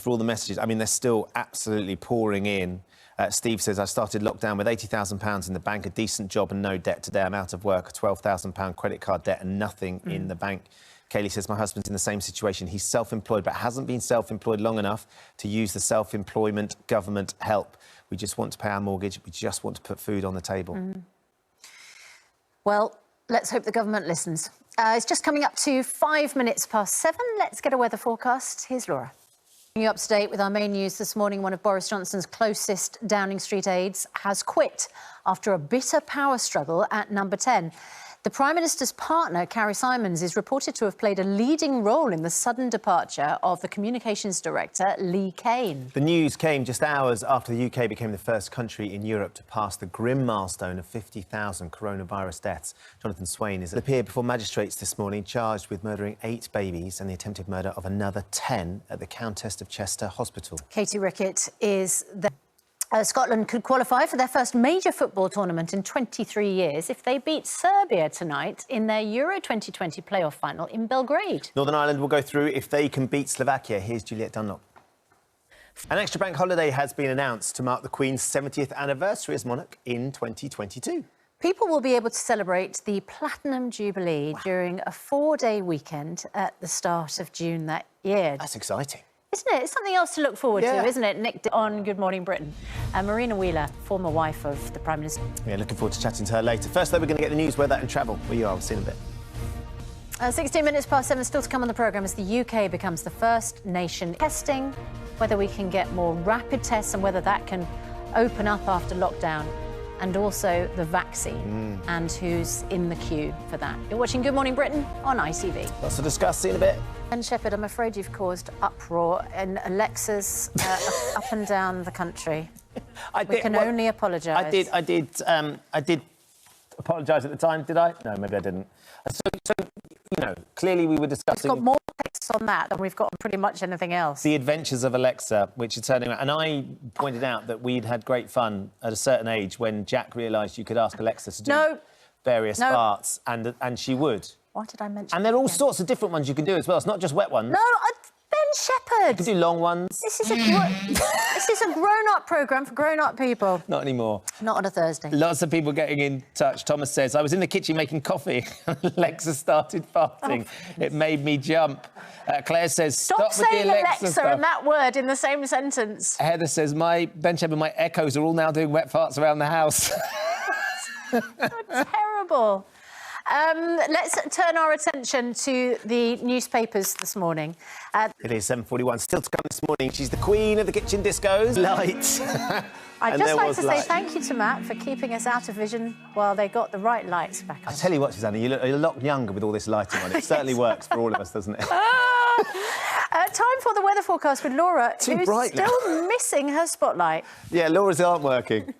for all the messages. I mean, they're still absolutely pouring in. Steve says, I started lockdown with £80,000 in the bank, a decent job and no debt. Today I'm out of work, a £12,000 credit card debt and nothing in the bank. Kaylee says, my husband's in the same situation. He's self-employed, but hasn't been self-employed long enough to use the self-employment government help. We just want to pay our mortgage. We just want to put food on the table. Well, let's hope the government listens. It's just coming up to 5 minutes past 7. Let's get a weather forecast. Here's Laura. You up to date with our main news this morning. One of Boris Johnson's closest Downing Street aides has quit after a bitter power struggle at number 10. The Prime Minister's partner, Carrie Simons, is reported to have played a leading role in the sudden departure of the Communications Director, Lee Kane. The news came just hours after the UK became the first country in Europe to pass the grim milestone of 50,000 coronavirus deaths. Jonathan Swain is appeared before magistrates this morning, charged with murdering 8 babies and the attempted murder of another 10 at the Countess of Chester Hospital. Katie Rickett is there. Scotland could qualify for their first major football tournament in 23 years if they beat Serbia tonight in their Euro 2020 playoff final in Belgrade. Northern Ireland will go through if they can beat Slovakia. Here's Juliette Dunlop. An extra bank holiday has been announced to mark the Queen's 70th anniversary as monarch in 2022. People will be able to celebrate the Platinum Jubilee during a 4-day weekend at the start of June that year. That's exciting. Isn't it? It's something else to look forward to, isn't it? Nick on Good Morning Britain. Marina Wheeler, former wife of the Prime Minister. Yeah, looking forward to chatting to her later. First, though, we're going to get the news, weather and travel. Where you are, we'll see in a bit. 16 minutes past 7, still to come on the programme as the UK becomes the first nation testing, whether we can get more rapid tests and whether that can open up after lockdown, and also the vaccine and who's in the queue for that. You're watching Good Morning Britain on ITV. Lots to discuss, see in a bit. Ben Shepherd, I'm afraid you've caused uproar in Alexa's up and down the country. We can only apologise. I did apologise at the time, did I? No, maybe I didn't. So you know, clearly we were discussing... We've got more texts on that than we've got on pretty much anything else. The adventures of Alexa, which are turning around. And I pointed out that we'd had great fun at a certain age when Jack realised you could ask Alexa to do various parts, and she would. Why did I mention And there are all sorts of different ones you can do as well. It's not just wet ones. No, Ben Shepherd. You can do long ones. This is a grown-up programme for grown-up people. Not anymore. Not on a Thursday. Lots of people getting in touch. Thomas says, I was in the kitchen making coffee. Alexa started farting. It made me jump. Claire says, stop with saying the Alexa stuff. and that word in the same sentence. Heather says, Ben Shepherd, my echoes are all now doing wet farts around the house. Terrible. Let's turn our attention to the newspapers this morning. It is 7:41. Still to come this morning. She's the queen of the kitchen discos. Light. I'd just like to say thank you to Matt for keeping us out of vision while they got the right lights back on. I tell you what, Susanna, you're a lot younger with all this lighting on. It certainly works for all of us, doesn't it? Time for the weather forecast with Laura, who's still missing her spotlight. Yeah, Laura's aren't working.